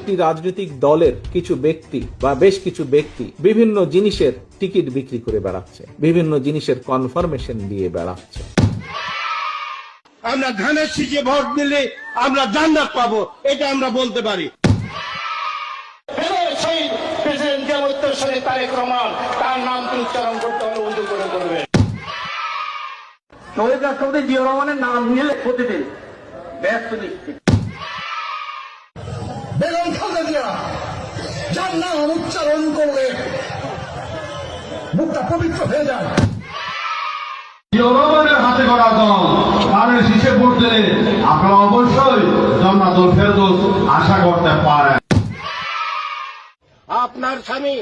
একটি রাজনৈতিক দলের কিছু ব্যক্তি বা বেশ কিছু ব্যক্তি বিভিন্ন জিনিসের টিকিট বিক্রি করে বেড়াচ্ছে, বিভিন্ন জিনিসের কনফার্মেশন দিয়ে বেড়াচ্ছে। আমরা ধানের শীষে ভোট দিলে আমরা জান্নাত পাবো, এটা আমরা বলতে পারি। সেই প্রেসিডেন্ট জিয়াউর রহমান তারেক রহমান, তার নাম উচ্চারণ করতে হলে উঁচু করে করবে। শহীদ রাষ্ট্রপতি জিয়াউর রহমানের নাম নিলে প্রতিদিন ব্যস্ত নিশ্চিত। বেগম খালেদা জিয়া যার নাম উচ্চারণ করলে মুখটা পবিত্র হয়ে যায়। জিয়াউর রহমানের হাতে গড়া দল ধানের শীষে ভোট দিলে আপনারা অবশ্যই জান্নাতুল ফেরদৌস আশা করতে পারেন। আপনার স্বামী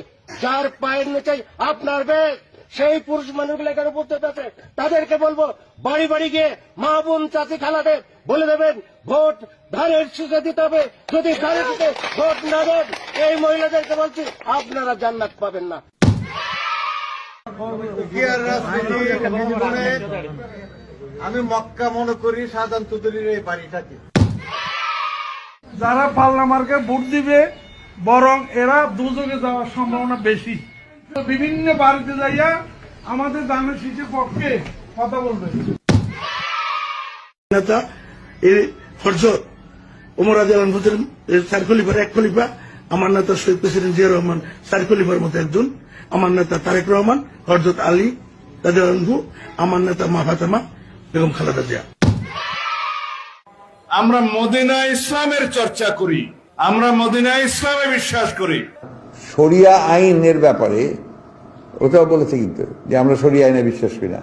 যার পায়ের নিচে আপনার বেগ, সেই পুরুষ মানুষগুলো এখানে উপস্থিত আছে, তাদেরকে বলবো বাড়ি বাড়ি গিয়ে মা বোন চাচি খালাদের বলে দেবেন ভোট ধানের শীষে দিতে হবে। যদি ধানের শীষে ভোট না দেন, এই মহিলাদেরকে বলছি আপনারা জান্নাত পাবেন না। আমি মক্কা মনে করি শাহজাহান চৌধুরীর এই বাড়িটাকে। যারা পাল্লা মার্কে ভোট দিবে বরং এরা দুযোগে যাওয়ার সম্ভাবনা বেশি। বিভিন্ন বাড়িতে যাইয়া আমাদের ধানের শীষের পক্ষে কথা বলবে। নেতা এই হযরত ওমর রাদিয়াল্লাহু আনহু চার খলিফার এক খলিফা, আমার নেতা শহীদ প্রেসিডেন্ট জিয়াউর রহমান চার খলিফার মতো একজন, আমার নেতা তারেক রহমান, হযরত আলী রাদিয়াল্লাহু আনহু, আমার নেতা মা ফাতেমা বেগম খালেদা জিয়া। আমরা মদিনা ইসলামের চর্চা করি, আমরা মদিনা ইসলামে বিশ্বাস করি। শরিয়া আইনের ব্যাপারে ওটাও বলেছে কিন্তু যে আমরা শরিয়া আইনে বিশ্বাস করি না।